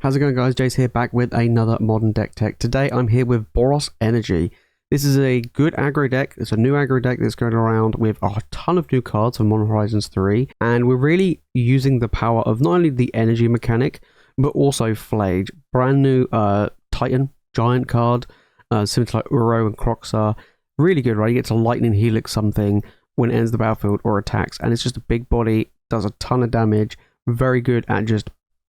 How's it going, guys? Jace here, back with another modern deck tech. Today I'm here with Boros Energy. This is a good aggro deck. It's a new aggro deck that's going around with a ton of new cards from Modern Horizons 3, and we're really using the power of not only the energy mechanic but also Phlage. Brand new Titan giant card, similar to like Uro and Croxar. Really good, right? You get to lightning helix something when it ends the battlefield or attacks, and it's just a big body, does a ton of damage, very good at just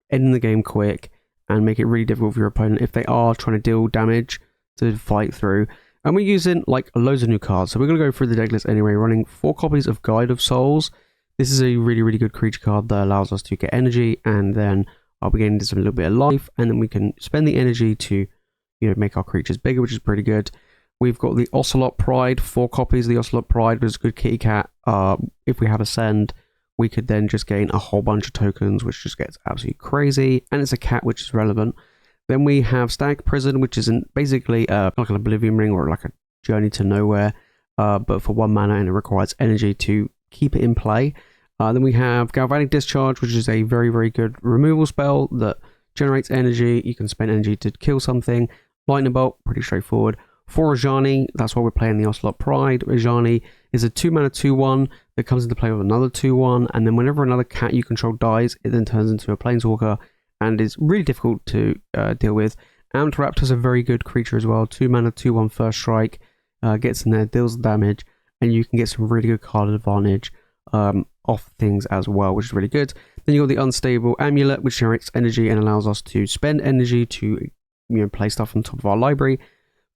ending the game quick and make it really difficult for your opponent if they are trying to deal damage to fight through. And we're using like loads of new cards, so we're going to go through the deck list anyway, running 4 copies of Guide of Souls. This is a really good creature card that allows us to get energy, and then I'll be getting into a little bit of life, and then we can spend the energy to, you know, make our creatures bigger, which is pretty good. We've got the Ocelot Pride, 4 copies of the Ocelot Pride, which is a good kitty cat. If we have Ascend, we could then just gain a whole bunch of tokens, which just gets absolutely crazy, and it's a cat, which is relevant. Then we have Stag Prison, which is basically like an Oblivion Ring or like a Journey to Nowhere, but for 1 mana, and it requires energy to keep it in play. Then we have Galvanic Discharge, which is a very good removal spell that generates energy. You can spend energy to kill something. Lightning Bolt, pretty straightforward. For Ajani, that's why we're playing the Ocelot Pride. Ajani is a 2 mana 2/1 that comes into play with another 2/1, and then whenever another cat you control dies, it then turns into a Planeswalker and is really difficult to deal with. Amped Raptor is a very good creature as well. 2 mana 2/1 first strike, gets in there, deals the damage, and you can get some really good card advantage off things as well, which is really good. Then you got the Unstable Amulet, which generates energy and allows us to spend energy to, play stuff on top of our library.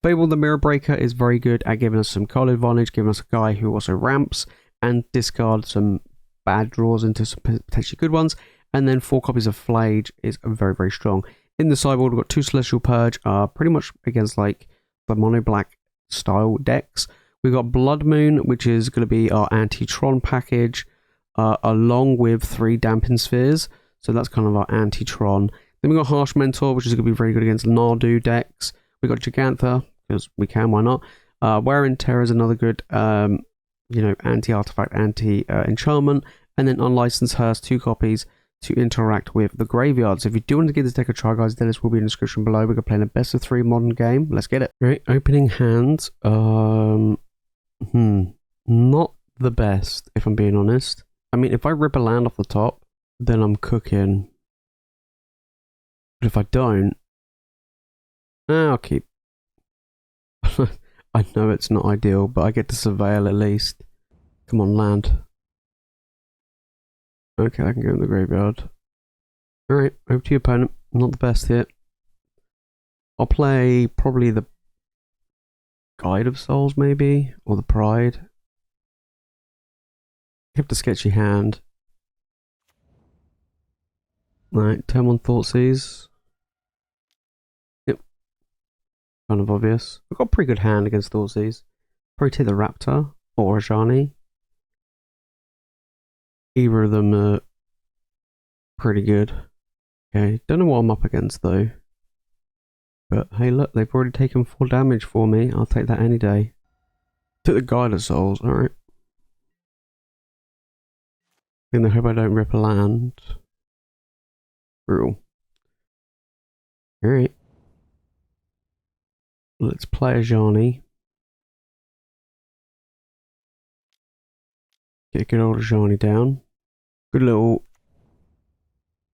Fable the Mirror Breaker is very good at giving us some card advantage, giving us a guy who also ramps and discards some bad draws into some potentially good ones. And then 4 copies of Phlage is very strong. In the sideboard, we've got 2 Celestial Purge, pretty much against like the mono black style decks. We've got Blood Moon, which is going to be our anti-Tron package, along with 3 Dampen Spheres. So that's kind of our anti-Tron. Then we've got Harsh Mentor, which is going to be very good against Nardu decks. We've got Jegantha, because we can, why not? Wear and Tear is another good, anti-artifact, anti-enchantment. And then Unlicensed Hearse, 2 copies to interact with the graveyard. So if you do want to give this deck a try, guys, the list will be in the description below. We're going to play in a best of 3 modern game. Let's get it. Right, opening hand. Not the best, if I'm being honest. I mean, if I rip a land off the top, then I'm cooking. But if I don't, I'll keep. I know it's not ideal, but I get to surveil at least. Come on, land. Okay, I can go in the graveyard. Alright, over to your opponent. Not the best here. I'll play probably the Guide of Souls, maybe, or the Pride. You have the sketchy hand. Right, turn 1 Thoughtseize. Yep. Kind of obvious. We've got a pretty good hand against Thoughtseize. Probably take the Raptor or Ajani. Either of them are pretty good. Okay, don't know what I'm up against though. But hey, look, they've already taken 4 damage for me. I'll take that any day. Took the Guide of Souls, alright. I hope I don't rip a land. Brutal. Alright. Let's play Ajani. Get a good old Ajani down. Good little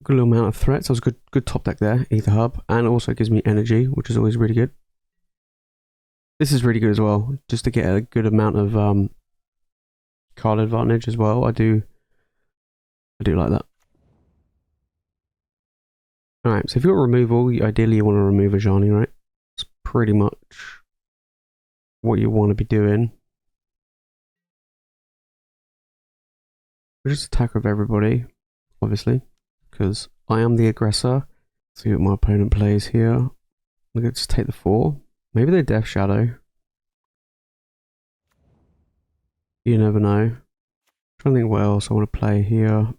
amount of threats. That was a good top deck there, Aether Hub, and also gives me energy, which is always really good. This is really good as well, just to get a good amount of card advantage as well. I do like that. Alright, so if you've got removal, ideally you want to remove Ajani, right? It's pretty much what you want to be doing. We'll just attack with everybody, obviously, because I am the aggressor. See what my opponent plays here. Look, just take the 4. Maybe they Death Shadow. You never know. I'm trying to think what else I want to play here.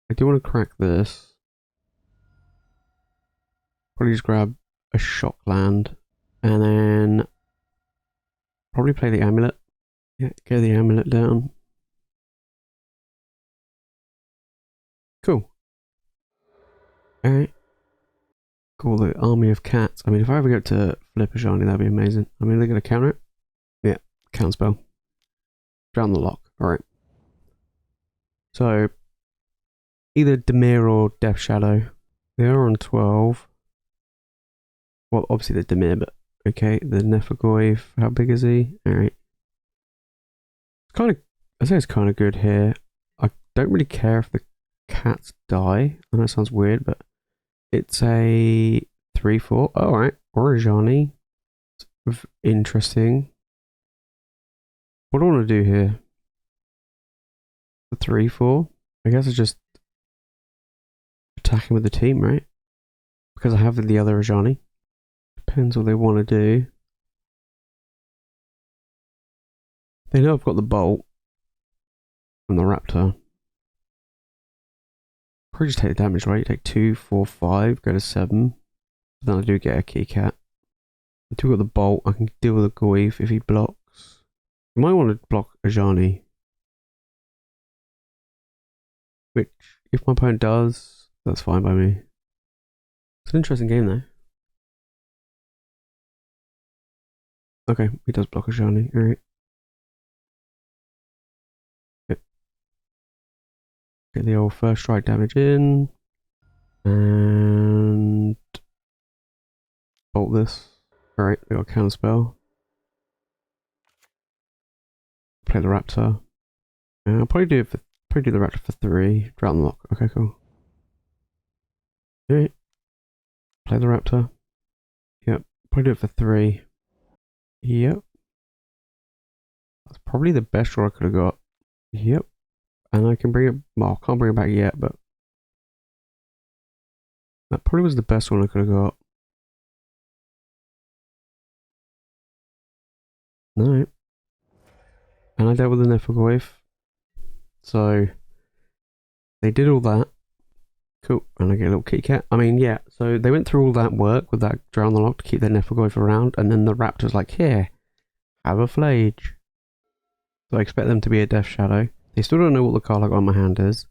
I do want to crack this. Probably just grab a shock land. And then probably play the amulet. Yeah, get the amulet down. Cool. Alright. Call the army of cats. I mean, if I ever get to flip Ajani, that'd be amazing. I mean, they're going to counter it. Yeah, counter spell. Drown the lock. Alright. So, either Dimir or Death Shadow. They are on 12. Well, obviously the Dimir, but okay. The Nefergoyf, how big is he? Alright. It's kind of, I say it's kind of good here. I don't really care if the cats die. I know it sounds weird, but it's a 3/4. Oh, alright. Or Ajani. Interesting. What do I want to do here? The 3/4. I guess it's just attacking with the team, right? Because I have the other Ajani. Depends what they want to do. They know I've got the bolt and the raptor. Probably just take the damage, right? You take 2, 4, 5, go to 7. Then I do get a key cat. I do got the bolt. I can deal with the Goyf if he blocks. You might want to block Ajani. Which, if my opponent does, that's fine by me. It's an interesting game though. Okay, he does block Ajani. Alright. Get the old first strike damage in. And bolt this. Alright, we got a counter spell. Play the raptor. I'll probably do the raptor for 3. Drown the lock. Okay, cool. Alright. Play the raptor. Yep. Probably do it for 3. Yep. That's probably the best draw I could have got. Yep. And I can bring it, well, I can't bring it back yet, but that probably was the best one I could have got. No. And I dealt with the Nefergoyf. So they did all that. Cool. And I get a little kitty cat. I mean, yeah, so they went through all that work with that Drown the Lock to keep their Nefergoyf around, and then the Raptor's like, here, have a Phlage. So I expect them to be a Death Shadow. They still don't know what the card I got on my hand is.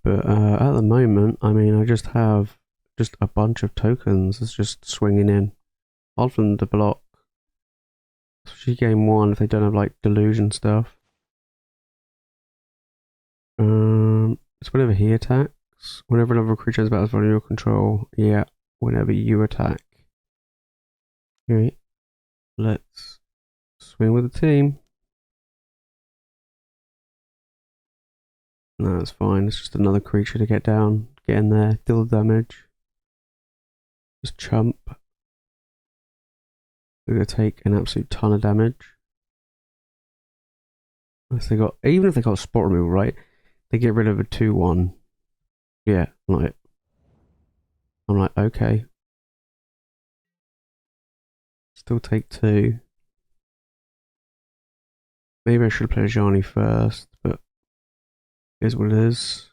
But at the moment, I mean, I just have just a bunch of tokens that's just swinging in. Hard for them to block. Especially game 1 if they don't have like delusion stuff. It's whenever he attacks. Whenever another creature has battles under your control. Yeah, whenever you attack. Alright. Let's swing with the team. No, it's fine. It's just another creature to get down. Get in there. Deal the damage. Just chump. They're going to take an absolute ton of damage. Unless they got, even if they got spot removal, right? They get rid of a 2/1. Yeah, I'm like, okay. Still take 2. Maybe I should play Ajani first, but here's what it is.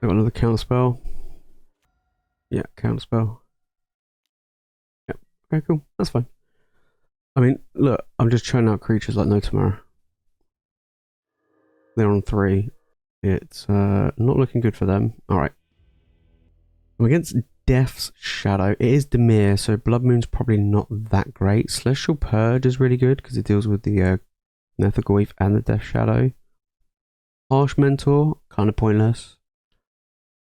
Got another counter spell. Yeah, counter spell. Yep. Okay, cool. That's fine. I mean, look, I'm just churning out creatures like no tomorrow. They're on 3. It's not looking good for them. Alright. I'm against Death's Shadow. It is Dimir, so Blood Moon's probably not that great. Celestial Purge is really good because it deals with the Nefergoyf and the Death Shadow. Harsh Mentor, kind of pointless.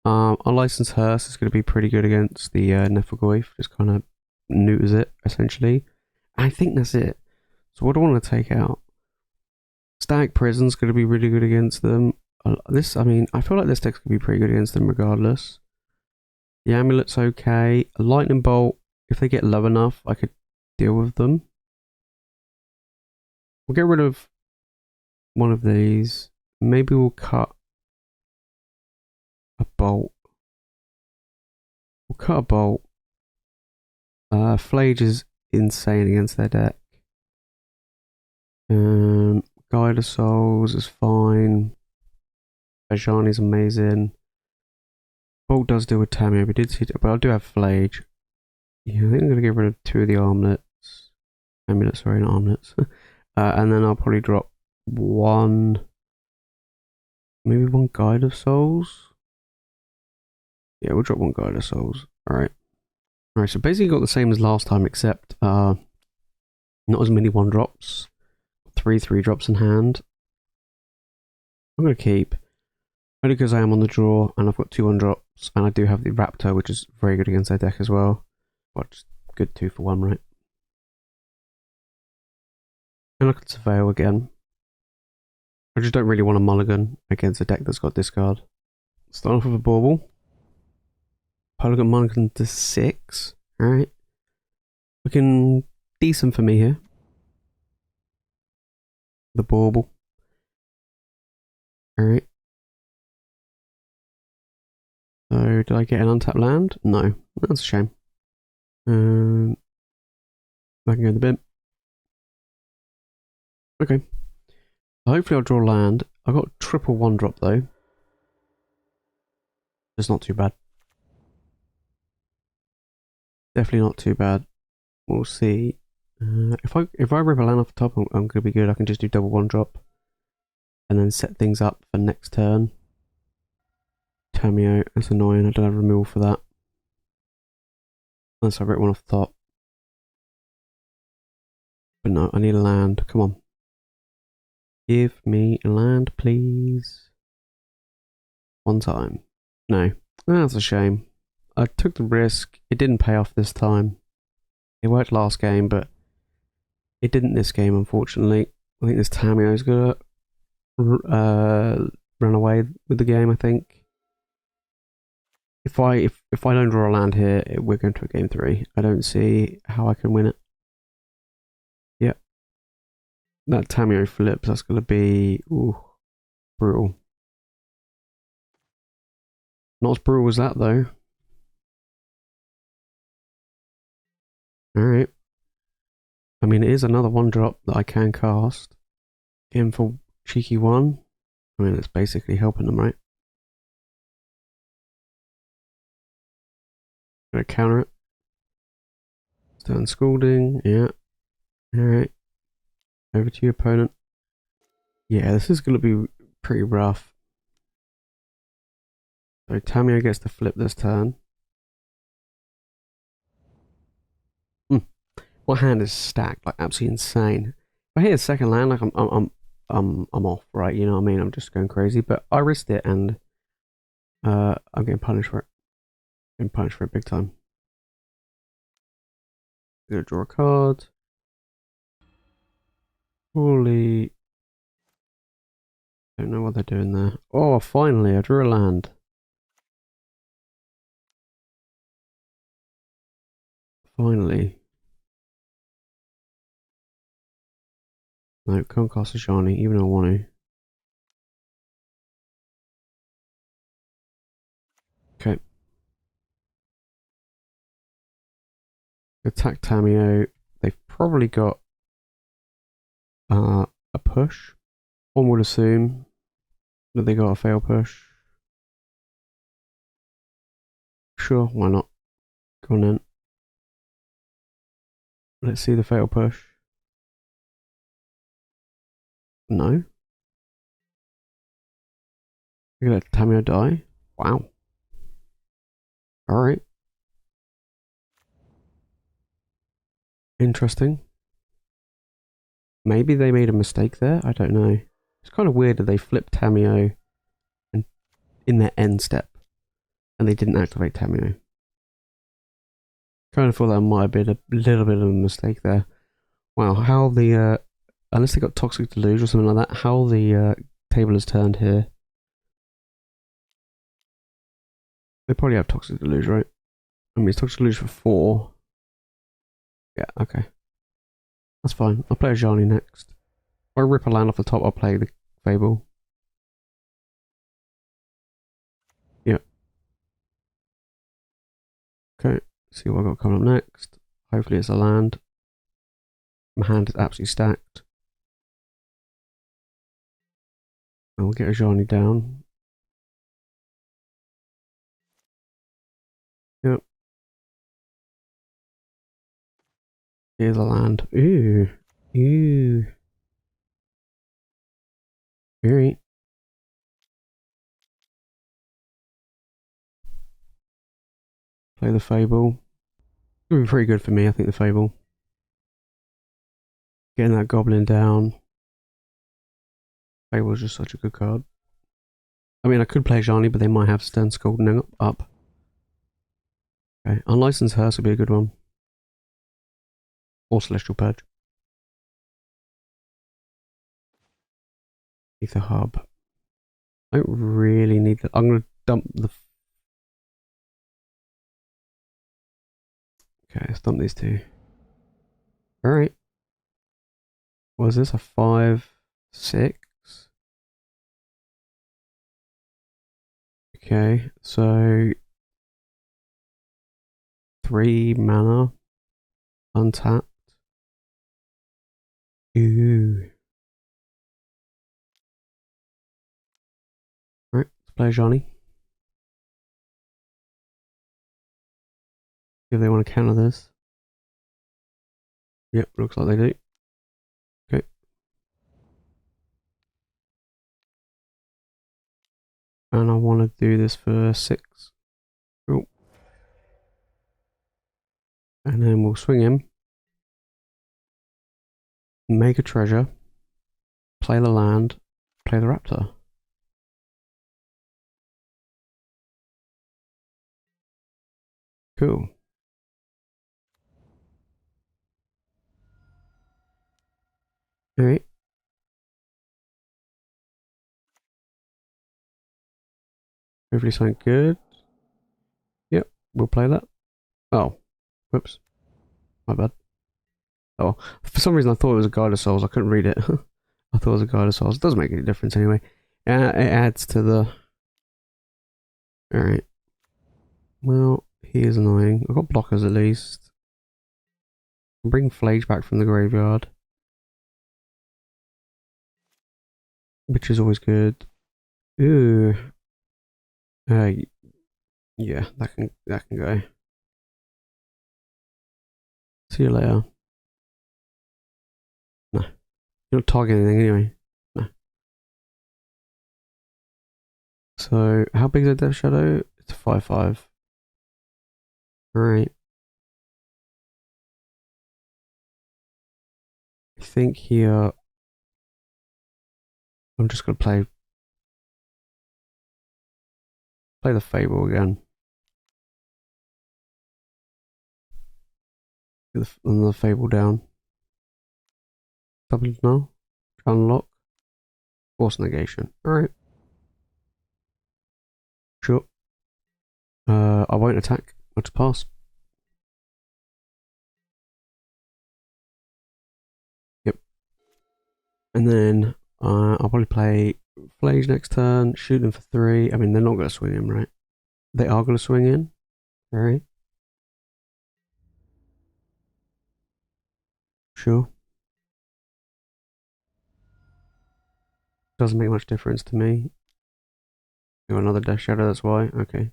Unlicensed Hearse is going to be pretty good against the Nefergoyf. Just kind of neuters it, essentially. I think that's it. So what do I want to take out? Static Prison's going to be really good against them. I mean, I feel like this deck's going to be pretty good against them regardless. The Amulet's okay. A Lightning Bolt, if they get low enough, I could deal with them. We'll get rid of one of these. Maybe we'll cut a bolt. We'll cut a bolt. Phlage is insane against their deck. Guide of Souls is fine. Ajani's amazing. Bolt does deal with Tamio, but I do have Phlage. Yeah, I think I'm going to get rid of 2 of the armlets. Amulets, sorry, not armlets. And then I'll probably drop 1... Maybe 1 Guide of Souls? Yeah, we'll drop one Guide of Souls. Alright. Alright, so basically got the same as last time, except not as many 1-drops. 3 3-drops in hand. I'm going to keep. Only because I am on the draw, and I've got 2 1-drops, and I do have the Raptor, which is very good against their deck as well. Well, just good 2 for 1, right? And look at Surveil again. I just don't really want a mulligan against a deck that's got discard. Start off with a bauble. Polygon mulligan to 6. Alright. Looking decent for me here. The bauble. Alright. So, did I get an untapped land? No. That's a shame. I can go in the bin. Okay. Hopefully I'll draw land. I got triple 1-drop though. It's not too bad. Definitely not too bad. We'll see. If I rip a land off the top, I'm gonna be good. I can just do double 1-drop, and then set things up for next turn. Tamiyo, that's annoying. I don't have removal for that. Unless I rip one off the top. But no, I need a land. Come on. Give me a land, please. One time. No. That's a shame. I took the risk. It didn't pay off this time. It worked last game, but it didn't this game, unfortunately. I think this Tamiyo's gonna run away with the game, I think. If I don't draw a land here, we're going to a game 3. I don't see how I can win it. Yep. That Tamiyo flips, that's going to be brutal. Not as brutal as that, though. Alright. I mean, it is another 1-drop that I can cast. In for cheeky 1. I mean, it's basically helping them, right? Gonna counter it. Stern Scalding, yeah. Alright. Over to your opponent. Yeah, this is gonna be pretty rough. So Tamiyo gets to flip this turn. My hand is stacked, like absolutely insane. If I hit a second land, like I'm off, right? You know what I mean? I'm just going crazy. But I risked it, and I'm getting punished for it. Getting punished for it big time. Gonna draw a card. Holy! Don't know what they're doing there. Oh, finally, I drew a land. Finally. No, can't cast Ajani, even though I want to. Okay. Attack Tamiyo. They've probably got a push. One would assume that they got a fail push. Sure, why not? Go on then. Let's see the fatal push. No. You're gonna let Tamiyo die? Wow. Alright. Interesting. Maybe they made a mistake there? I don't know. It's kind of weird that they flipped Tamiyo and in their end step and they didn't activate Tamiyo. Kind of thought that might have been a little bit of a mistake there. Wow, how the unless they got Toxic Deluge or something like that, how the table has turned here. They probably have Toxic Deluge, right? I mean, it's Toxic Deluge for 4. Yeah, okay. That's fine. I'll play Ajani next. If I rip a land off the top, I'll play the Fable. Yeah. Okay, see what I've got coming up next. Hopefully it's a land. My hand is absolutely stacked. And we'll get Ajani down. Yep. Here's a land. Ooh. Ooh. Alright. Play the Fable. It'll be pretty good for me, I think, the Fable. Getting that Goblin down. Fable is just such a good card. I mean, I could play Ajani, but they might have Stern Scalding up. Okay, Unlicensed Hearse would be a good one. Or Celestial Purge. Aether Hub. I don't really need that. I'm going to dump the... Okay, let's dump these two. Alright. What is this? A 5/6? Okay, so 3 mana. Untapped. Ooh. Right, let's play Ajani. If they want to counter this. Yep, looks like they do. Okay. And I want to do this for 6. Cool. And then we'll swing him. Make a treasure. Play the land. Play the raptor. Cool. Alright. Hopefully something good. Yep, we'll play that. Oh. Whoops. My bad. Oh, for some reason I thought it was a Guide of Souls. I couldn't read it. I thought it was a Guide of Souls. It doesn't make any difference anyway. It adds to the... Alright. Well, he is annoying. I've got blockers at least. Bring Phlage back from the graveyard. Which is always good. Ooh. Yeah, that can go. See you later. No. You don't target anything anyway. No. So, how big is a Death Shadow? It's a 5/5. Alright. I think here... I'm just going to play the Fable again. Get the Fable down. Double now. Unlock. Force negation. Alright. Sure. I won't attack. I'll just pass. Yep. And then I'll probably play Phlage next turn, shoot them for 3. I mean, they're not going to swing in, right? They are going to swing in. Alright. Sure. Doesn't make much difference to me. Do another Death Shadow, that's why. Okay.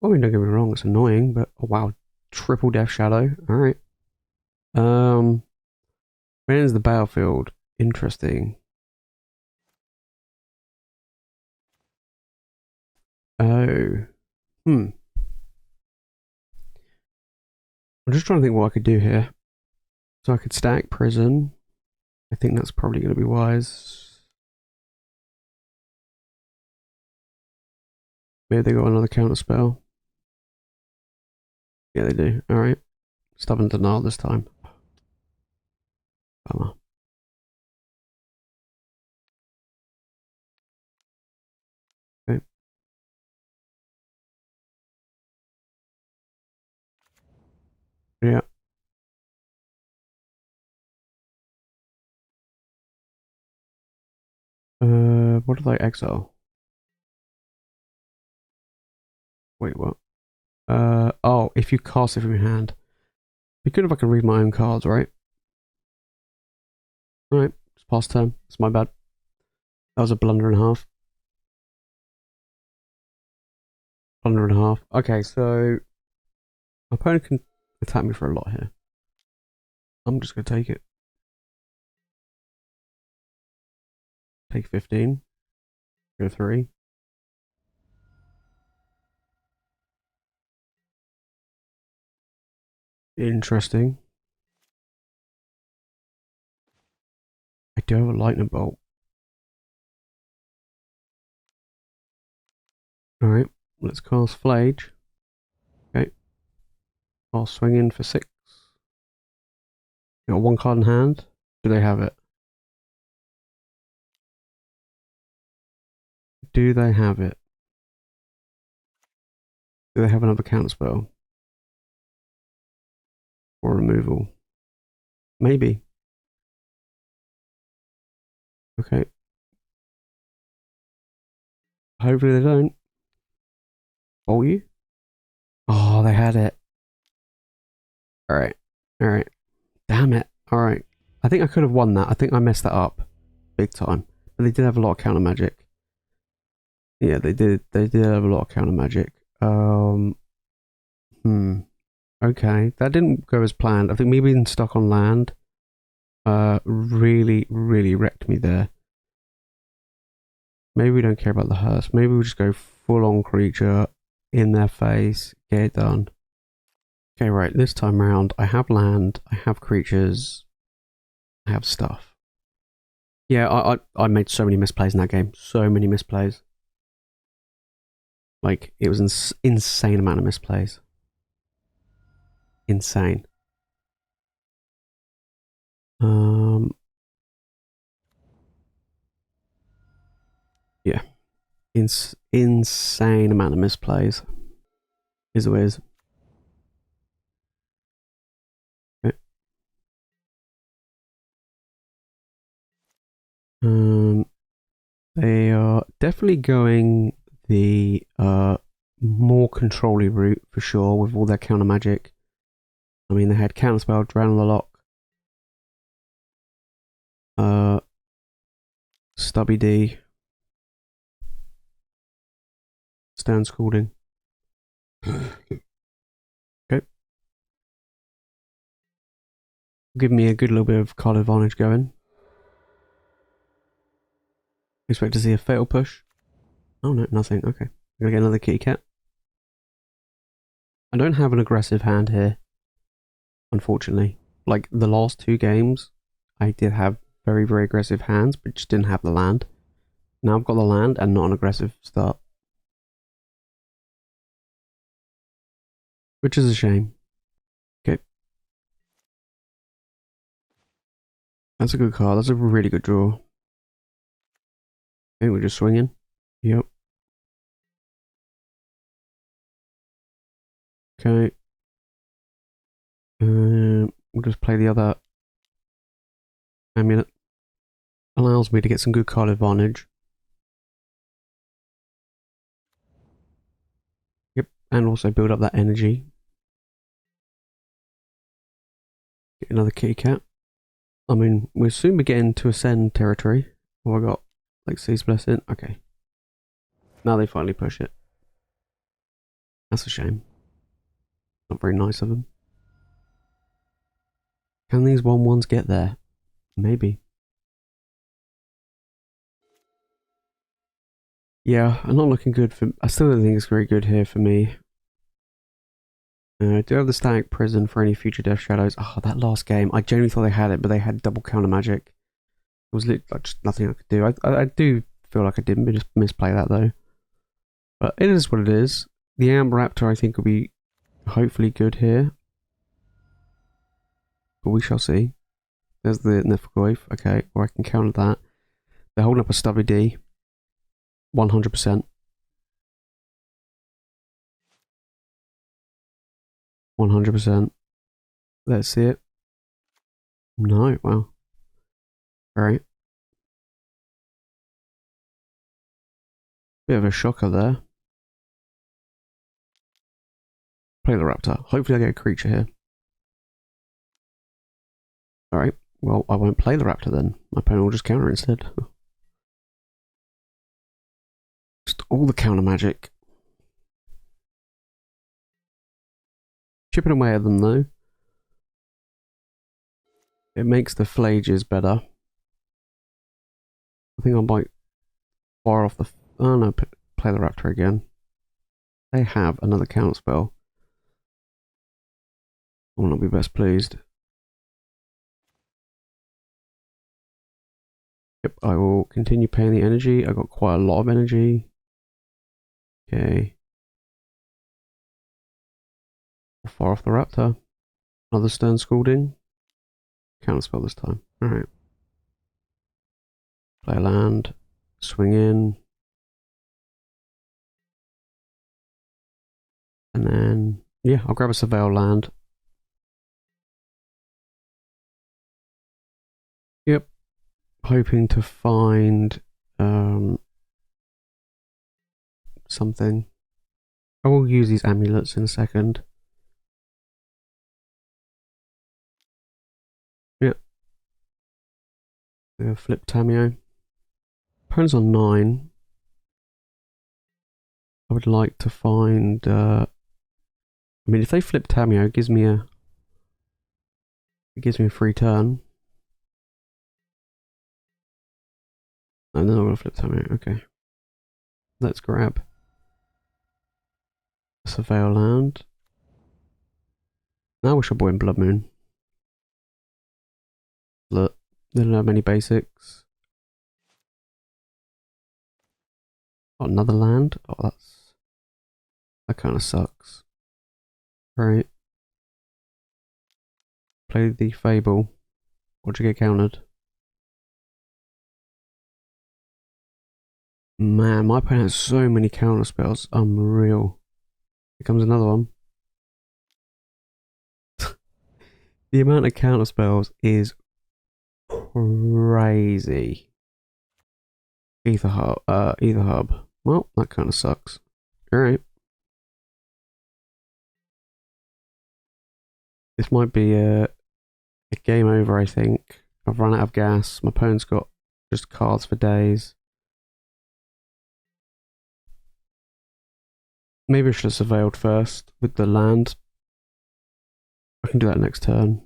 Well, I mean, don't get me wrong, it's annoying, but oh wow. Triple Death Shadow. Alright. When is the battlefield? Interesting. Oh. I'm just trying to think what I could do here. So I could stack Prison. I think that's probably going to be wise. Maybe they got another counter spell. Yeah, they do. Alright. Stubborn Denial this time. Bummer. Okay. Yeah. What do they exile? Wait, what? Oh, if you cast it from your hand. Be good if I could read my own cards, right? Alright, it's past turn. It's my bad. That was a blunder and a half. Blunder and a half. Okay, so my opponent can attack me for a lot here. I'm just gonna take it. Take 15. Go 3. Interesting. I do have a lightning bolt. Alright, let's cast Phlage. Okay. I'll swing in for 6. Got 1 card in hand. Do they have it? Do they have it? Do they have another counter spell? Or removal? Maybe. Okay. Hopefully they don't. Oh, you? Oh, they had it. Alright. Alright. Damn it. Alright. I think I could have won that. I think I messed that up. Big time. But they did have a lot of counter magic. Yeah, they did. They did have a lot of counter magic. Okay. That didn't go as planned. I think me being stuck on land really, really wrecked me there. Maybe we don't care about the hearse. Maybe we just go full on creature in their face. Get it done. Okay, right. This time around, I have land. I have creatures. I have stuff. Yeah, I made so many misplays in that game. So many misplays. Like, it was an insane amount of misplays. Insane. Yeah. Insane amount of misplays. Is the way it is. Okay. They are definitely going the more control-y route for sure with all their counter magic. I mean, they had counterspell, drown the lock, Stubby D, Stern Scalding. Okay. Give me a good little bit of card advantage going. Expect to see a fatal push. Oh no, nothing. Okay. I'm gonna get another kitty cat. I don't have an aggressive hand here, unfortunately. Like the last 2 games, I did have very, very aggressive hands, but just didn't have the land. Now I've got the land and not an aggressive start. Which is a shame. Okay. That's a good card. That's a really good draw. Okay, we're just swinging. Yep. Okay. We'll just play the other amulet. Allows me to get some good card advantage. Yep, and also build up that energy. Get another kitty cat. I mean, we'll soon be getting to Ascend territory. Oh, I got like Sea's Blessing. Okay. Now they finally push it. That's a shame. Not very nice of them. Can these 1/1s get there? Maybe. Yeah, I'm not looking good for... I still don't think it's very good here for me. I do have the Static Prison for any future Death Shadows. Oh, that last game. I genuinely thought they had it, but they had double counter magic. It was literally just nothing I could do. I do feel like I did misplay that though. But it is what it is. The Amped Raptor I think will be hopefully good here. But we shall see. There's the Niflgoyf. Okay, or I can counter that. They're holding up a Stubby D. 100%. 100%. Let's see it. No, well. Alright. Bit of a shocker there. Play the Raptor. Hopefully I get a creature here. Alright. Well, I won't play the Raptor then. My opponent will just counter instead. Just all the counter magic. Chipping away at them though. It makes the Phlages better. I think I might fire off the... Oh no, play the Raptor again. They have another counter spell. I will not be best pleased. Yep, I will continue paying the energy. I got quite a lot of energy. Okay. Far off the raptor. Another stern scalding. Counterspell this time. Alright. Play a land. Swing in. And then, yeah, I'll grab a Surveil land. Yep. Hoping to find something. I will use these amulets in a second. Yep. Flip Tameo. Opponent's on 9. I would like to find I mean, if they flip Tameo, it gives me a free turn. And then I'm gonna flip Tameo. Okay. Let's grab a Surveil land. Now we shall boy in Blood Moon. Look, they don't have many basics. Oh, another land? Oh, that kind of sucks. Right. Play the Fable. What'd you get countered? Man, my opponent has so many counter spells. Unreal. Here comes another one. The amount of counter spells is crazy. Aether Hub. Well, that kind of sucks. Alright. This might be a game over, I think. I've run out of gas. My opponent's got just cards for days. Maybe I should have surveilled first with the land. I can do that next turn.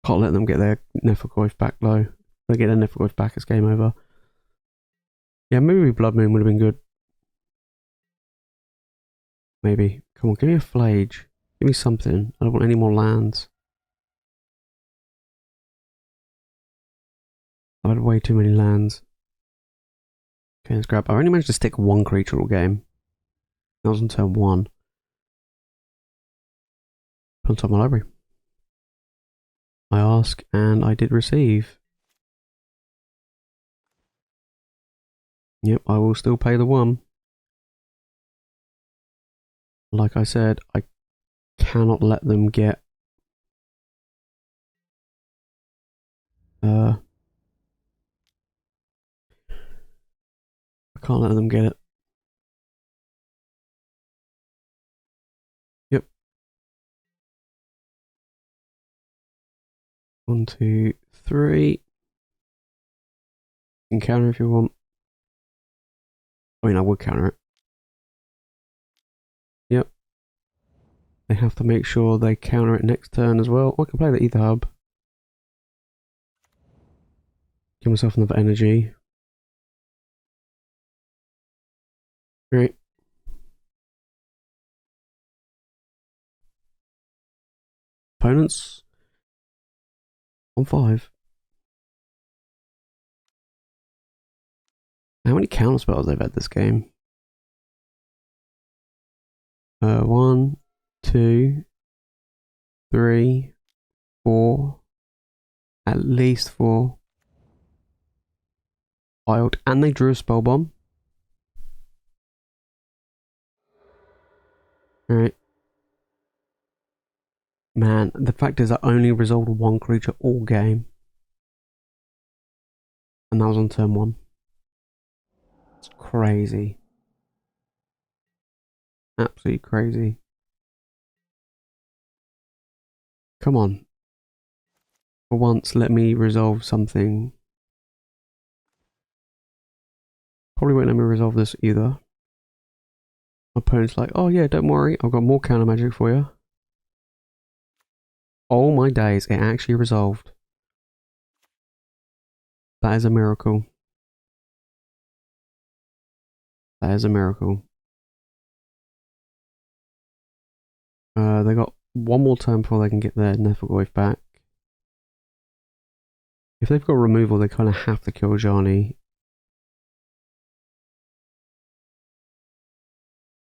Can't let them get their Nefergoyf back though. If they get their Nefergoyf back, it's game over. Yeah, maybe Blood Moon would have been good. Maybe. Come on, give me a Phlage. Give me something. I don't want any more lands. I've had way too many lands. Okay, let's grab. I only managed to stick one creature all game. That was on turn 1. Put on top of my library. I ask and I did receive. Yep, I will still pay the 1. Like I said, I cannot let them get I can't let them get it. Yep. 1, 2, 3. You can counter if you want. I mean, I would counter it. Yep. They have to make sure they counter it next turn as well. I can play the Aether Hub. Give myself another energy. Great. Opponents on 5. How many counter spells they've had this game? 1, 2, 3, 4. At least 4. Wild. And they drew a spell bomb. Alright. Man, the fact is I only resolved 1 creature all game. And that was on turn 1. It's crazy. Absolutely crazy. Come on. For once, let me resolve something. Probably won't let me resolve this either. My opponent's like, oh yeah, don't worry, I've got more counter magic for you. Oh my days, it actually resolved. That is a miracle. That is a miracle. They got one more turn before they can get their Nefergoyf back. If they've got removal, they kind of have to kill Ajani.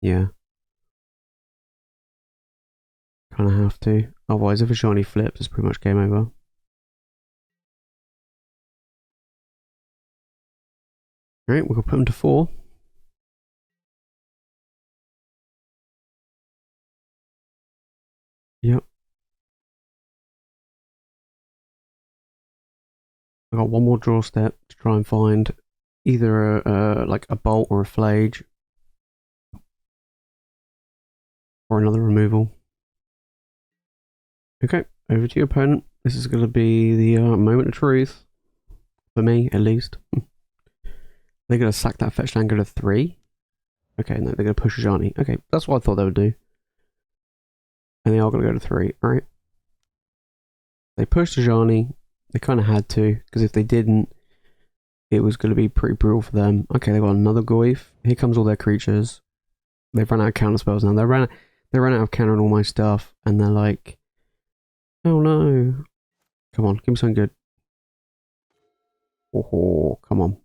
Yeah. Kind of have to. Otherwise, if Ajani flips, it's pretty much game over. Alright, we're going to put them to 4. Yep. I got one more draw step to try and find either like a bolt or a Phlage. Or another removal. Okay, over to your opponent. This is going to be the moment of truth. For me, at least. They're going to sack that fetch land, go to 3. Okay, no, they're going to push Ajani. Okay, that's what I thought they would do. And they are going to go to 3. Alright. They pushed Ajani. They kind of had to, because if they didn't, it was going to be pretty brutal for them. Okay, they got another Goyf. Here comes all their creatures. They've run out of counter spells now. They ran out of countering all my stuff, and they're like, oh no. Come on, give me something good. Oh, come on.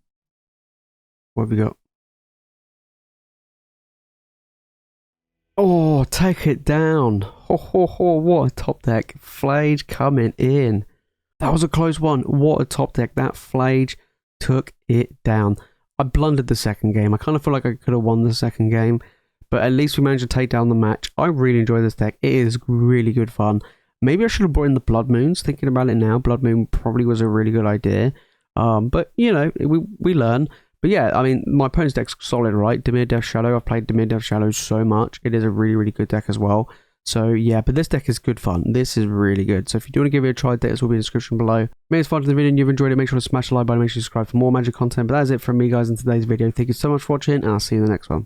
What have we got? Oh, take it down. What a top deck. Phlage coming in. That was a close one. What a top deck. That Phlage took it down. I blundered the second game. I kind of feel like I could have won the second game, but at least we managed to take down the match. I really enjoy this deck. It is really good fun. Maybe I should have brought in the Blood Moons. Thinking about it now, Blood Moon probably was a really good idea. But, you know, we learn. But yeah, I mean, my opponent's deck's solid, right? Dimir Death Shadow. I've played Dimir Death Shadow so much. It is a really, really good deck as well. So yeah, but this deck is good fun. This is really good. So if you do want to give it a try, details will be in the description below. Maybe it's fun to the video and you've enjoyed it. Make sure to smash the like button, make sure to subscribe for more Magic content. But that is it from me, guys, in today's video. Thank you so much for watching, and I'll see you in the next one.